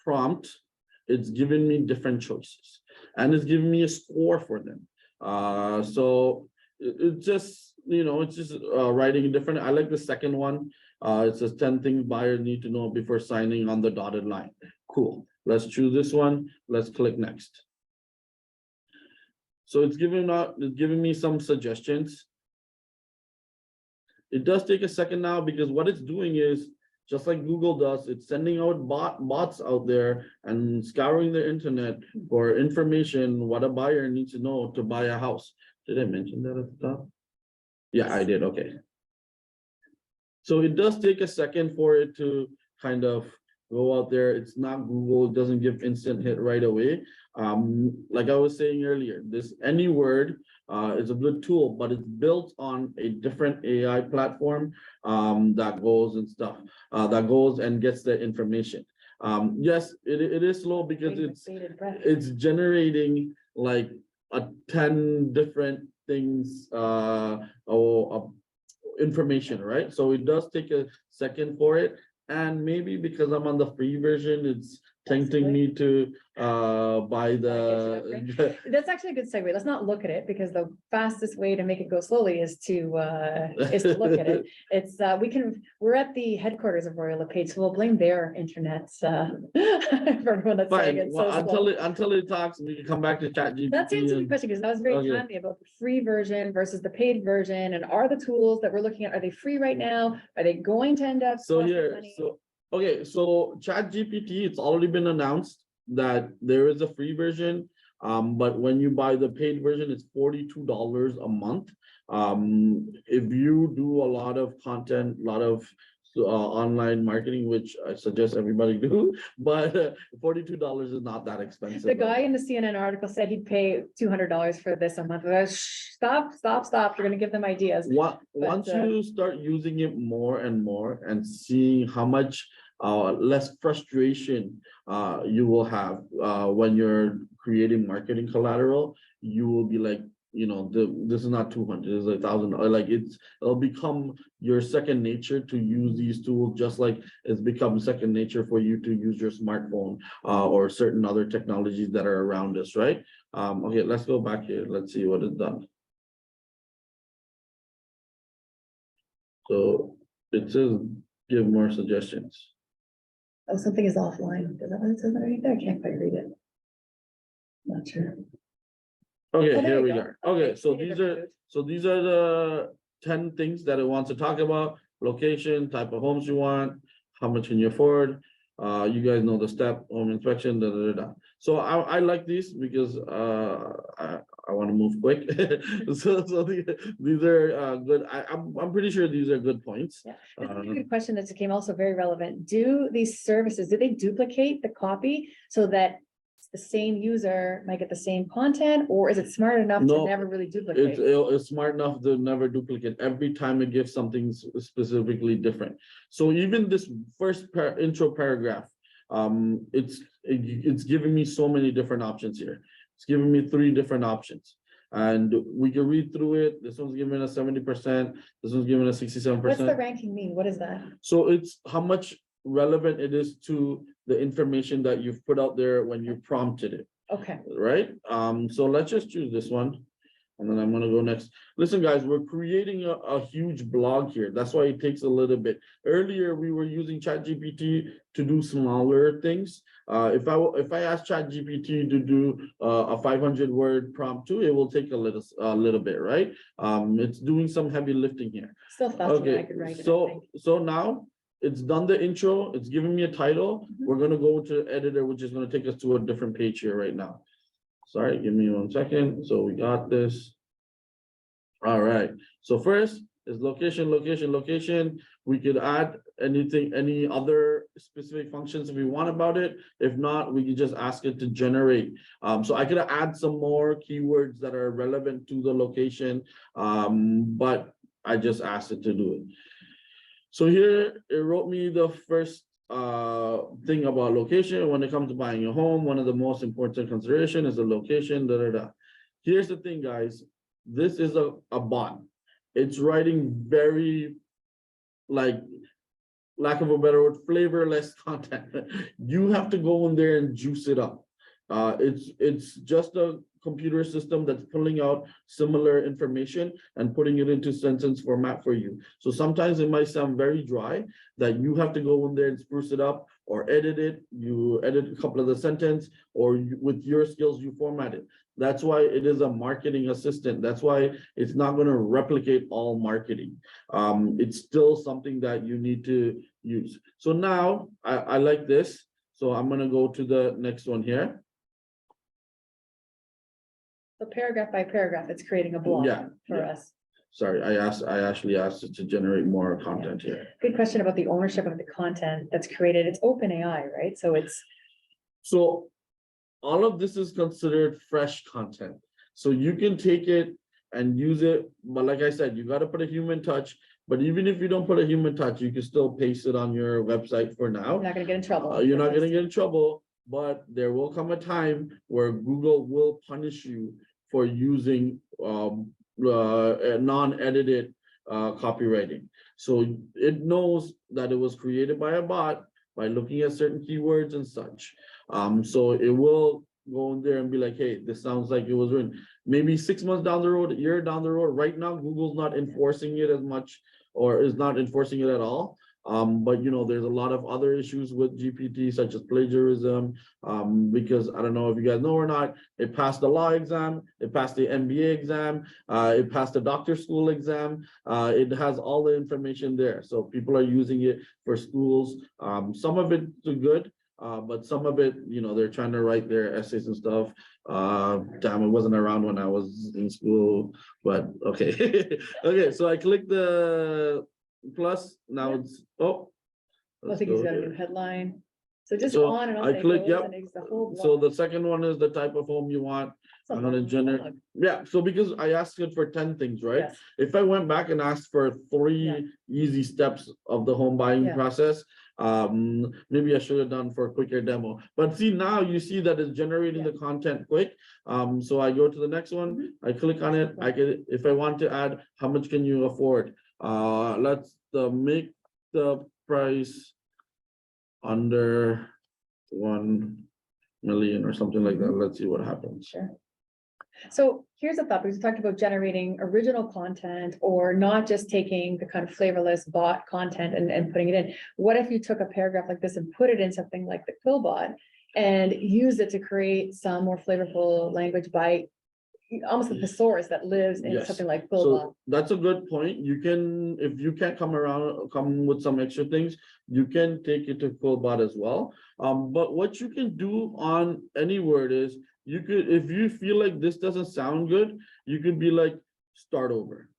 prompt, it's giving me different choices and it's giving me a score for them. So it's just, it's just writing different. I like the second one. It says 10 things buyers need to know before signing on the dotted line. Cool. Let's choose this one. Let's click next. So it's giving me some suggestions. It does take a second now because what it's doing is just like Google does, it's sending out bots out there and scouring the internet for information, what a buyer needs to know to buy a house. Did I mention that at the top? Yeah, I did. Okay. So it does take a second for it to kind of go out there. It's not Google, it doesn't give instant hit right away. Like I was saying earlier, this AnyWord is a good tool, but it's built on a different AI platform that goes and stuff, that goes and gets the information. Yes, it is slow because it's generating like 10 different things information, right? So it does take a second for it. And maybe because I'm on the free version, it's tempting me to buy the. That's actually a good segue. Let's not look at it because the fastest way to make it go slowly is to look at it. It's we're at the headquarters of Royal LePage, so we'll blame their internet for everyone that's saying it. Well, until it talks, we can come back to ChatGPT. That's answering the question because that was very timely about the free version versus the paid version, and are the tools that we're looking at, are they free right now? Are they going to end up? So here, so ChatGPT, it's already been announced that there is a free version, but when you buy the paid version, it's $42 a month. If you do a lot of content, a lot of online marketing, which I suggest everybody do, but $42 is not that expensive. The guy in the CNN article said he'd pay $200 for this a month. Stop. You're going to give them ideas. Once you start using it more and more and seeing how much less frustration you will have when you're creating marketing collateral, you will be like, this is not 200, it's 1,000, or like it'll become your second nature to use these tools, just like it's become second nature for you to use your smartphone or certain other technologies that are around us, right? Okay, let's go back here. Let's see what is done. So it says give more suggestions. Oh, something is offline. Does that what it says underneath there? I can't quite read it. Not sure. Okay, Oh, there here you we go. are. Okay, so Maybe these they're are good. these are the 10 things that it wants to talk about: location, type of homes you want, how much can you afford. You guys know the step, home inspection, da da da da. So I like these because I want to move quick. These are good. I'm pretty sure these are good points. Yeah, this is a good question that came also very relevant. Do these services, do they duplicate the copy so that the same user might get the same content, or is it smart enough to No, never really duplicate? It's smart enough to never duplicate. Every time it gives something specifically different. So even this first intro paragraph, it's giving me so many different options here. It's giving me 3 different options, and we can read through it. This one's giving us 70%. This one's giving us 67%. What's the ranking mean? What is that? So it's how much relevant it is to the information that you've put out there when you prompted it, Okay, right? So let's just choose this one. And then I'm gonna go next. Listen, guys, we're creating a huge blog here. That's why it takes a little bit. Earlier, we were using ChatGPT to do smaller things. If I ask ChatGPT to do a 500-word prompt too, it will take a little bit, right? It's doing some heavy lifting here. still faster than I Okay, could write it, I so think. now it's done the intro. It's giving me a title. We're gonna go to editor, which is gonna take us to a different page here right now. Sorry, give me 1 second. So we got this. All right. So first is location, location, location. We could add anything, any other specific functions if we want about it. If not, we could just ask it to generate. So I could add some more keywords that are relevant to the location, but I just asked it to do it. So here it wrote me the first thing about location. When it comes to buying a home, one of the most important consideration is the location. Da, da, da. Here's the thing, guys. This is a bot. It's writing very, like, lack of a better word, flavorless content. You have to go in there and juice it up. It's just a computer system that's pulling out similar information and putting it into sentence format for you. So sometimes it might sound very dry that you have to go in there and spruce it up or edit it. You edit a couple of the sentence, or with your skills, you format it. That's why it is a marketing assistant. That's why it's not going to replicate all marketing. It's still something that you need to use. So now I like this. So I'm going to go to the next one here. So paragraph by paragraph, it's creating a blog for us. Sorry, I actually asked it to generate more content here. Good question about the ownership of the content that's created. It's OpenAI, right? So all of this is considered fresh content. So you can take it and use it, but like I said, you got to put a human touch. But even if you don't put a human touch, you can still paste it on your website for now. You're not gonna get in trouble. You're not gonna get in trouble, but there will come a time where Google will punish you for using non-edited copywriting. So it knows that it was created by a bot by looking at certain keywords and such. So it will go in there and be like, hey, this sounds like it was written. Maybe 6 months down the road, a year down the road. Right now, Google's not enforcing it as much, or is not enforcing it at all. But there's a lot of other issues with GPT, such as plagiarism, because I don't know if you guys know or not, it passed the law exam, it passed the MBA exam, it passed the doctor school exam. It has all the information there. So people are using it for schools. Some of it is good, but some of it, they're trying to write their essays and stuff. Damn, it wasn't around when I was in school, but okay. Okay, so I clicked the plus. Now it's I think he's got a new headline. So just So on and on. I it click, goes, yep. and it's the whole So blog. the second one is the type of home you want. It's a I'm gonna whole generate, blog. yeah, so because I asked it for 10 things, right? Yes. If I went back and asked for 3 easy steps of the home buying Yeah. process, maybe I should have done for a quicker demo. But see, now you see that it's generating the content quick. So I go to the next one, I click on it, I can, if I want to add, how much can you afford? Let's make the price under 1 million or something like that. Let's see what happens. Sure. So here's a thought, because we talked about generating original content or not just taking the kind of flavorless bot content and putting it in. What if you took a paragraph like this and put it in something like the Quillbot and use it to create some more flavorful language by almost the thesaurus that lives in Yes. something like Quillbot? So that's a good point. You can, if you can't come with some extra things, you can take it to Quillbot as well. But what you can do on any word is you could, if you feel like this doesn't sound good, you could be like, start over.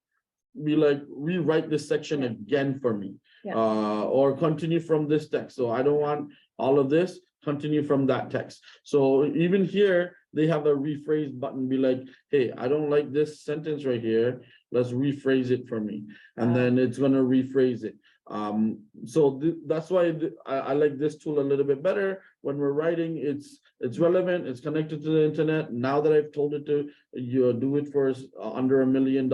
Be like, rewrite this section again for me. Yeah. Or continue from this text. So I don't want all of this, continue from that text. So even here, they have a rephrase button, be like, hey, I don't like this sentence right here. Let's rephrase it for me. And then it's gonna rephrase it. So that's why I like this tool a little bit better. When we're writing, it's relevant, it's connected to the internet. Now that I've told it to do it for under $1 million,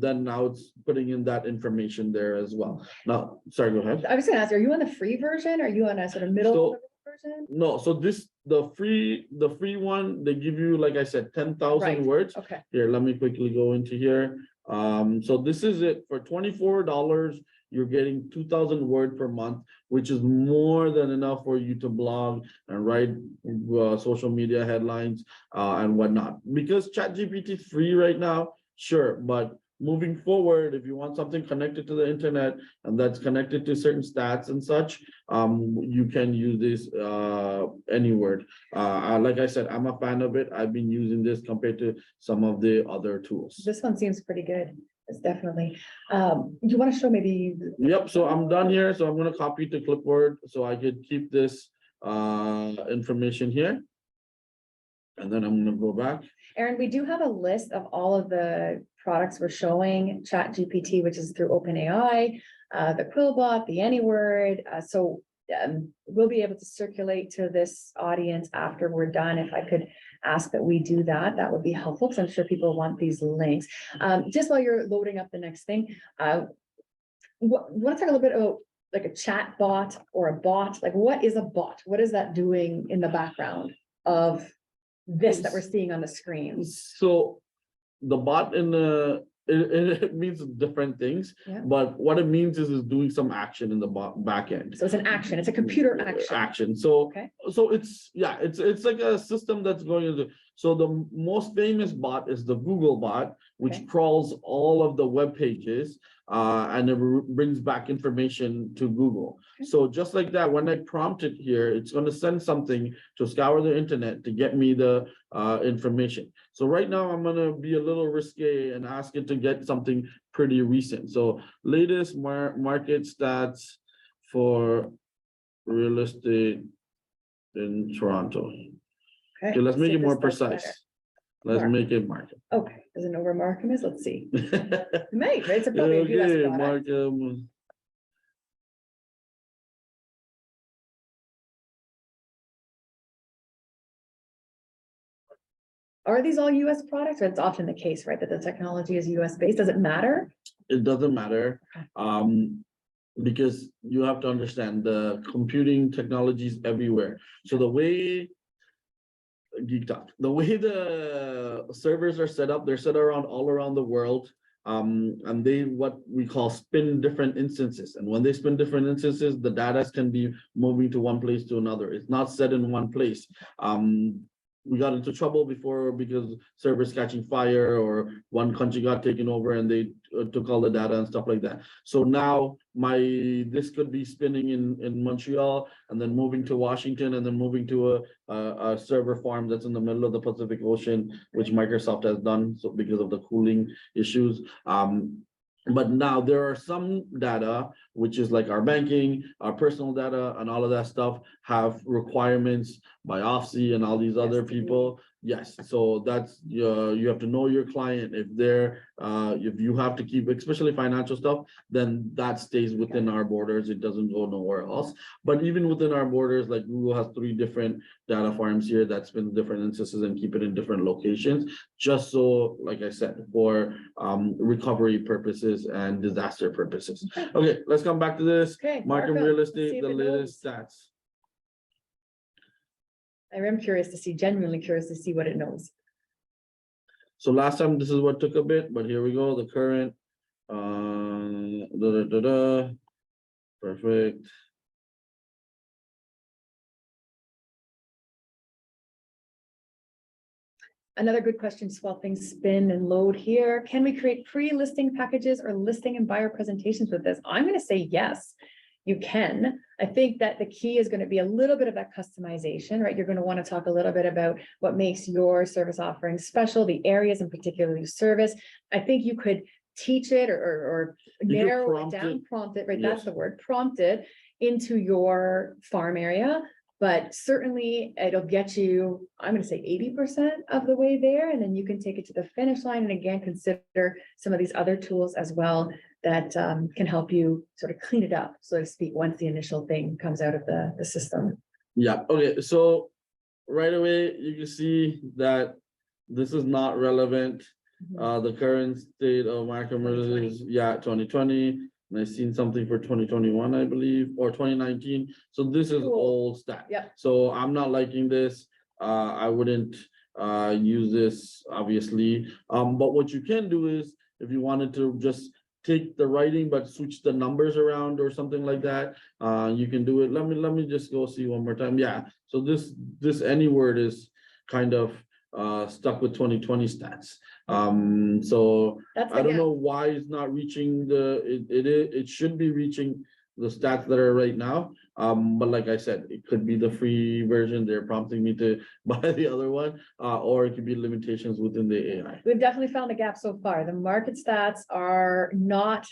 then now it's putting in that information there as well. Now, sorry, go ahead. I was gonna ask, are you on the free version? Are you on a sort of middle So- version? No, so the free one, they give you, like I said, 10,000 Right. words. Okay, Here, let me quickly go into here. So this is it for $24. You're getting 2,000 word per month, which is more than enough for you to blog and write social media headlines and whatnot. Because ChatGPT is free right now, sure, but moving forward, if you want something connected to the internet and that's connected to certain stats and such, you can use this any word. Like I said, I'm a fan of it. I've been using this compared to some of the other tools. this one seems pretty good. It's definitely, you want to show maybe? Yep, so I'm done here. So I'm gonna copy to clipboard so I could keep this information here. And then I'm gonna go back. Aaron, we do have a list of all of the products we're showing, ChatGPT, which is through OpenAI, the Quillbot, the Anyword. So we'll be able to circulate to this audience after we're done. If I could ask that we do that, that would be helpful, because I'm sure people want these links. Just while you're loading up the next thing, want to talk a little bit about like a chat bot or a bot? Like, what is a bot? What is that doing in the background of this that we're seeing on the screen? So the bot in the it means different things, Yeah. but what it means is doing some action in the back end. So it's an action, it's a computer action. So Okay. so it's like a system that's going into. So the most famous bot is the Google bot, which Okay. crawls all of the web pages and it brings back information to Google. Okay. So just like that, when I prompt it here, it's going to send something to scour the internet to get me the information. So right now I'm going to be a little risque and ask it to get something pretty recent. So latest market stats for real estate in Toronto. Okay, let's make see it if more this does better. precise. Let's Mark. make it market. Okay, doesn't know where Markham is, let's see. It might, right? It's a probably a US Okay, product. Markham. Are these all US products? Or it's often the case, right, that the technology is US based? Does it matter? It doesn't matter. Because you have to understand the computing technologies everywhere. So the way geeked out, the way the servers are set up, they're set around all around the world. And they what we call spin different instances. And when they spin different instances, the data can be moving to one place to another. It's not set in one place. We got into trouble before because servers catching fire or one country got taken over and they took all the data and stuff like that. So now this could be spinning in Montreal and then moving to Washington and then moving to a server farm that's in the middle of the Pacific Ocean, which Microsoft has done so because of the cooling issues. But now there are some data, which is like our banking, our personal data, and all of that stuff have requirements by OFSI and all these other people. Yes, so that's you have to know your client. If they're if you have to keep, especially financial stuff, then that stays within our borders. It doesn't go nowhere else. But even within our borders, like Google has 3 different data farms here that spin different instances and keep it in different locations, just so, like I said, for recovery purposes and disaster purposes. Okay, let's come back to this. Okay, Market Markham, real let's see estate, if the it latest knows. stats. I am curious to see, genuinely curious to see what it knows. So last time this is what took a bit, but here we go. The current perfect. Another good question, just while things spin and load here. Can we create pre-listing packages or listing and buyer presentations with this? I'm going to say yes, you can. I think that the key is going to be a little bit of that customization, right? You're going to want to talk a little bit about what makes your service offering special, the areas in particular you service. I think you could teach it or narrow it down, prompt it, right? That's the word, prompt it into your farm area. But certainly it'll get you, I'm going to say 80% of the way there, and then you can take it to the finish line. And again, consider some of these other tools as well that can help you sort of clean it up, so to speak, once the initial thing comes out of the system. Yeah, okay, so right away, you can see that this is not relevant. The current state of market is, 2020. And I've seen something for 2021, I believe, or 2019. So this is old stat. Yeah. So I'm not liking this. I wouldn't use this, obviously. But what you can do is, if you wanted to just take the writing but switch the numbers around or something like that, you can do it. Let me just go see one more time. Yeah. So this any word is kind of stuck with 2020 stats. So I don't know why it's not reaching it should be reaching the stats that are right now. But like I said, it could be the free version. They're prompting me to buy the other one, or it could be limitations within the AI. We've definitely found a gap so far. The market stats are not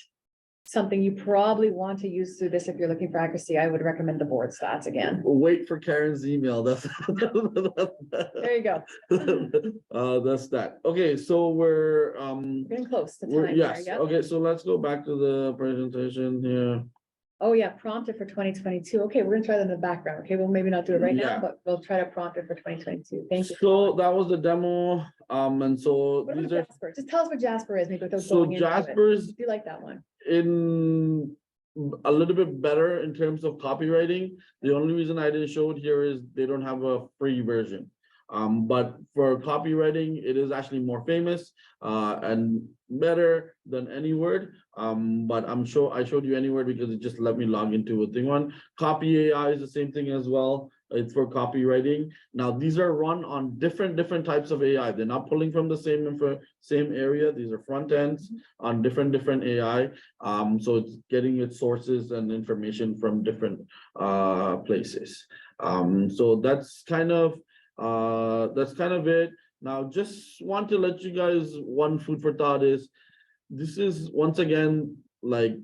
something you probably want to use through this. If you're looking for accuracy, I would recommend the board stats again. Wait for Karen's email. That's There you go. That's that. Okay, so we're Getting close to time. yes. There, Okay, so let's go back to the presentation here. Oh yeah, prompted for 2022. Okay, we're gonna try that in the background. Okay, we'll maybe not do it right now, but we'll try to prompt it for 2022. Thank you. So that was the demo. And so What these about are Jasper? Just tell us what Jasper is, maybe without so going into it. Jasper's Do you like that one? in a little bit better in terms of copywriting. The only reason I didn't show it here is they don't have a free version. But for copywriting, it is actually more famous and better than any word. But I'm sure I showed you any word because it just let me log into a thing one. Copy AI is the same thing as well. It's for copywriting. Now these are run on different types of AI. They're not pulling from the same area. These are front ends on different AI. So it's getting its sources and information from different places. So that's kind of it. Now, just want to let you guys, one food for thought is, this is once again like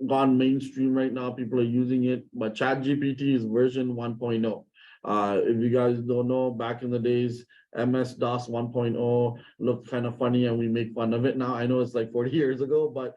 gone mainstream right now. People are using it, but ChatGPT is version 1.0. If you guys don't know, back in the days, MS-DOS 1.0 looked kind of funny and we make fun of it now. I know it's like 40 years ago, but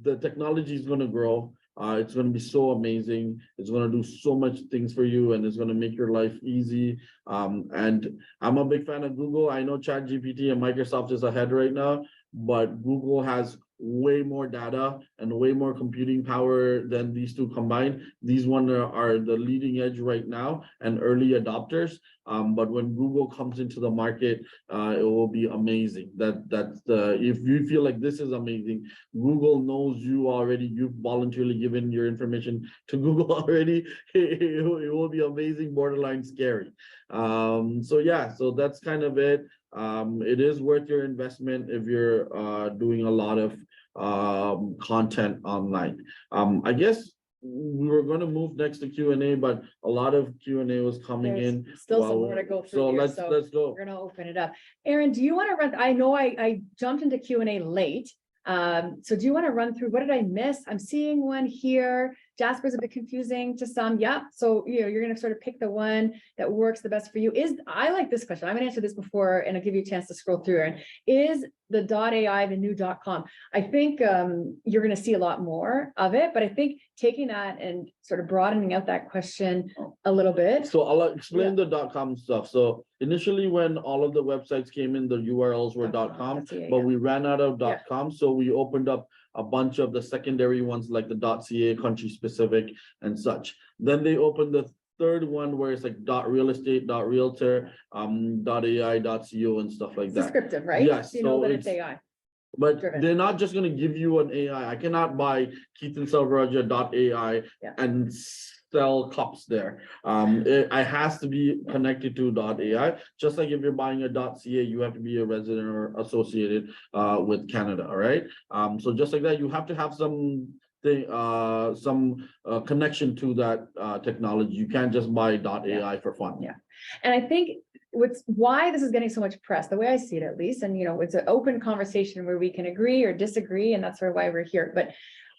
the technology is going to grow. It's going to be so amazing. It's going to do so much things for you, and it's going to make your life easy. And I'm a big fan of Google. I know ChatGPT and Microsoft is ahead right now, but Google has way more data and way more computing power than these two combined. These ones are the leading edge right now and early adopters. But when Google comes into the market, it will be amazing. If you feel like this is amazing, Google knows you already. You've voluntarily given your information to Google already. It will be amazing, borderline scary. So yeah, so that's kind of it. It is worth your investment if you're doing a lot of content online. I guess we were going to move next to Q&A, but a lot of Q&A was coming in. Still some more to go through. So here, let's go. We're gonna open it up. Aaron, do you want to run? I know I jumped into Q&A late. So do you want to run through, what did I miss? I'm seeing one here. Jasper's a bit confusing to some. Yeah. So, you're going to sort of pick the one that works the best for you. I like this question. I'm going to answer this before, and I'll give you a chance to scroll through. And is the .ai the new .com? I think you're going to see a lot more of it, but I think taking that and sort of broadening out that question a little bit. So I'll explain the .com stuff. So initially, when all of the websites came in, the URLs were .com, but we ran out of .com, so we opened up a bunch of the secondary ones like the .ca, country specific, and such. Then they opened the third one where it's like .real estate, .realtor, .ai, .co, and stuff like It's that. descriptive, right? Yes, You know so that it's AI. But driven. they're not just going to give you an AI. I cannot buy Keethan Selvarajah.ai and sell cups there. It has to be connected to .ai. Just like if you're buying a .ca, you have to be a resident or associated with Canada. All right. So just like that, you have to have some connection to that technology. You can't just buy .ai for fun. Yeah, and I think why this is getting so much press, the way I see it at least, and it's an open conversation where we can agree or disagree, and that's sort of why we're here. But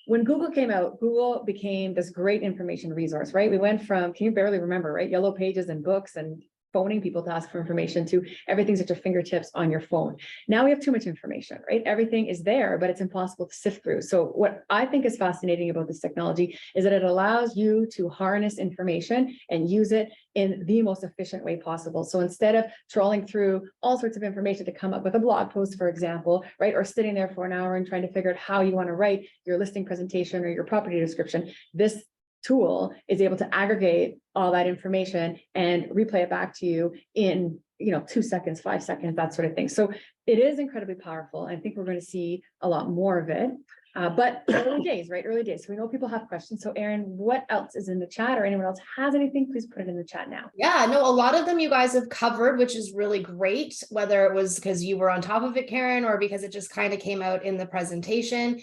when Google came out, Google became this great information resource, right? We went from, can you barely remember, right? Yellow pages and books and phoning people to ask for information to everything's at your fingertips on your phone. Now we have too much information, right? Everything is there, but it's impossible to sift through. So what I think is fascinating about this technology is that it allows you to harness information and use it in the most efficient way possible. So instead of trawling through all sorts of information to come up with a blog post, for example, right, or sitting there for an hour and trying to figure out how you want to write your listing presentation or your property description, this tool is able to aggregate all that information and replay it back to you in 2 seconds, 5 seconds, that sort of thing. So it is incredibly powerful. I think we're going to see a lot more of it. But early days, right? Early days. So we know people have questions. So Erin, what else is in the chat, or anyone else has anything, please put it in the chat now. Yeah, no, a lot of them you guys have covered, which is really great, whether it was because you were on top of it, Karen, or because it just kind of came out in the presentation.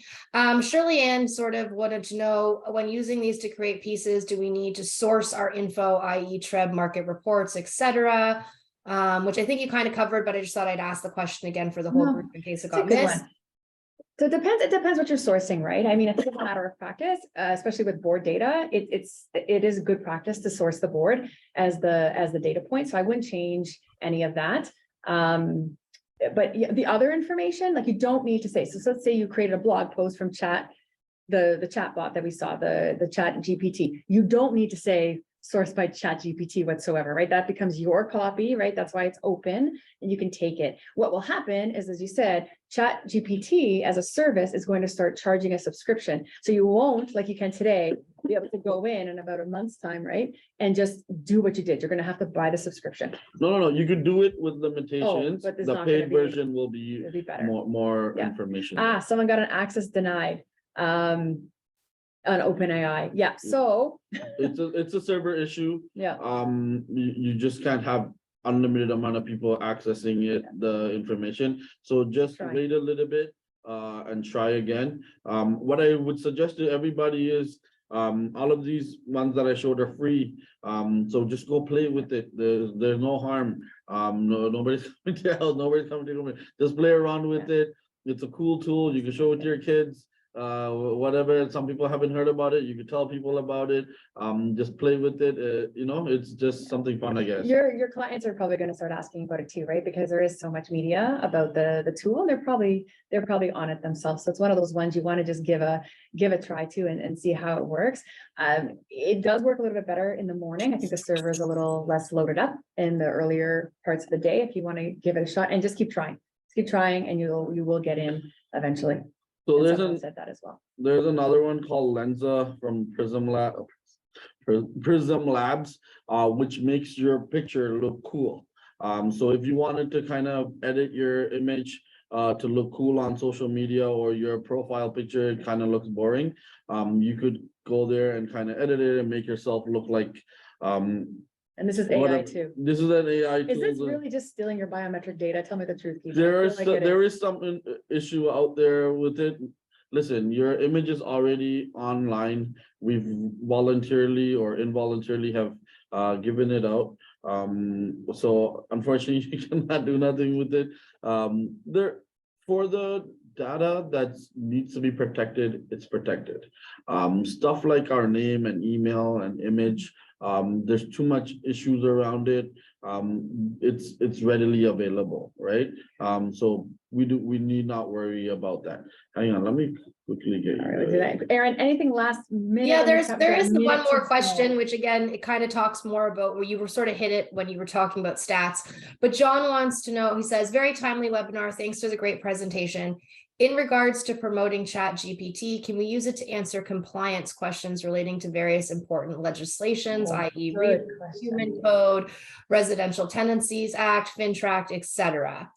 Shirley Ann sort of wanted to know, when using these to create pieces, do we need to source our info, i.e. TREB market reports, etc.? Which I think you kind of covered, but I just thought I'd ask the question again for the whole group in case it got missed. So it depends what you're sourcing, right? I mean, I think it's a matter of practice, especially with board data. It is good practice to source the board as the data point. So I wouldn't change any of that. But the other information, like, you don't need to say. So let's say you created a blog post from the chat bot that we saw, the chat GPT. You don't need to say sourced by ChatGPT whatsoever, right? That becomes your copy, right? That's why it's open and you can take it. What will happen is, as you said, ChatGPT as a service is going to start charging a subscription. So you won't, like you can today, be able to go in about a month's time, right? And just do what you did. You're going to have to buy the subscription. No. You could do it with limitations. But the paid version will be better. more information. Someone got an access denied. On OpenAI. Yeah. So it's a server issue. Yeah. You just can't have unlimited amount of people accessing the information. So just wait a little bit and try again. What I would suggest to everybody is all of these ones that I showed are free. So just go play with it. There's no harm. Nobody's coming to hell, nobody's coming to me. Just play around with it. It's a cool tool. You can show it to your kids. Whatever, some people haven't heard about it, you could tell people about it. Just play with it. It's just something fun, I guess. Your clients are probably going to start asking about it too, right? Because there is so much media about the tool, and they're probably on it themselves. So it's one of those ones you want to just give a try to and see how it works. It does work a little bit better in the morning. I think the server is a little less loaded up in the earlier parts of the day if you want to give it a shot, and just keep trying. Keep trying, and you will get in eventually. So said that as well. There's another one called Lenza from Prism Labs, which makes your picture look cool. So if you wanted to kind of edit your image to look cool on social media, or your profile picture kind of looks boring, you could go there and kind of edit it and make yourself look like and this is AI too. This is an AI tool. Is this really just stealing your biometric data? Tell me the truth, Keethan. There is some issue out there with it. Listen, your image is already online. We've voluntarily or involuntarily have given it out. So unfortunately, you cannot do nothing with it. For the data that needs to be protected, it's protected. Stuff like our name and email and image, there's too much issues around it. It's readily available, right? So we need not worry about that. Hang on, let me quickly get All right, we'll do you. that. Aaron, anything last minute? Yeah, on the there is minute one to more go? question, which again, it kind of talks more about where you were sort of hit it when you were talking about stats. But John wants to know, he says, very timely webinar. Thanks for the great presentation. In regards to promoting Chat GPT, can we use it to answer compliance questions relating to various important legislations, i.e. Good Human question. Code, Residential Tenancies Act, FinTract, etc.?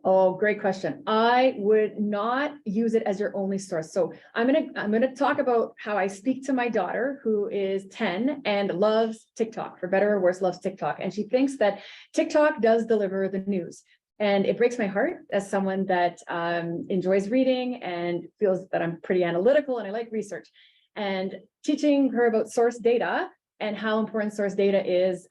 Oh, great question. I would not use it as your only source. So I'm gonna talk about how I speak to my daughter, who is 10 and loves TikTok, for better or worse, loves TikTok. And she thinks that TikTok does deliver the news. And it breaks my heart as someone that enjoys reading and feels that I'm pretty analytical and I like research. And teaching her about source data and how important source data is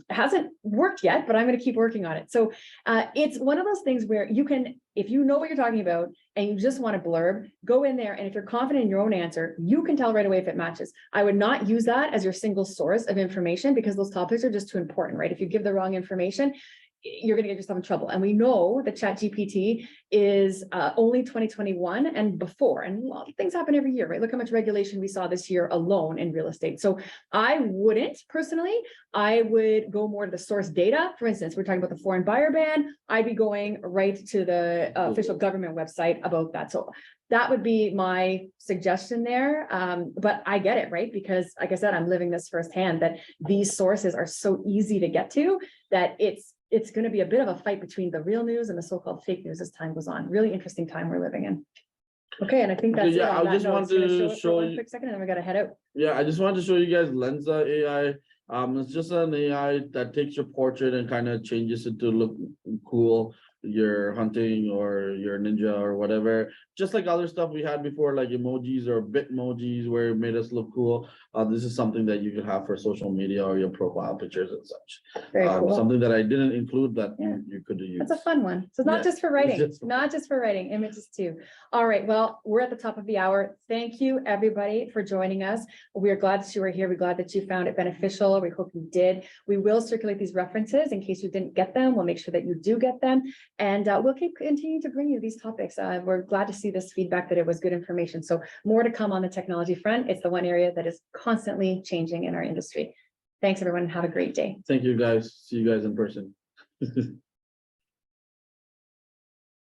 hasn't worked yet, but I'm going to keep working on it. So it's one of those things where you can, if you know what you're talking about and you just want to blurb, go in there. And if you're confident in your own answer, you can tell right away if it matches. I would not use that as your single source of information because those topics are just too important, right? If you give the wrong information, you're going to get yourself in trouble. And we know that Chat GPT is only 2021 and before, and a lot of things happen every year, right? Look how much regulation we saw this year alone in real estate. So I wouldn't personally, I would go more to the source data. For instance, we're talking about the foreign buyer ban. I'd be going right to the official government website about that. So that would be my suggestion there. But I get it, right? Because like I said, I'm living this firsthand, that these sources are so easy to get to that it's going to be a bit of a fight between the real news and the so-called fake news as time goes on. Really interesting time we're living in. Okay, and I think that's Yeah, it on I that just note. want It's gonna to it for show one you. quick second, and then we got to head out. Yeah, I just wanted to show you guys Lensa AI. It's just an AI that takes your portrait and kind of changes it to look cool. You're hunting or you're ninja or whatever. Just like other stuff we had before, like emojis or bitmojis, where it made us look cool. This is something that you could have for social media or your profile pictures and such. Very cool. Something that I didn't include that Yeah. you could use. That's a fun one. So it's not Yeah, just for writing, it's just- not just for writing, images too. All right, well, we're at the top of the hour. Thank you, everybody, for joining us. We are glad that you were here. We're glad that you found it beneficial. We hope you did. We will circulate these references in case you didn't get them. We'll make sure that you do get them. And we'll continue to bring you these topics. We're glad to see this feedback that it was good information. So more to come on the technology front. It's the one area that is constantly changing in our industry. Thanks, everyone. Have a great day. Thank you, guys. See you guys in person.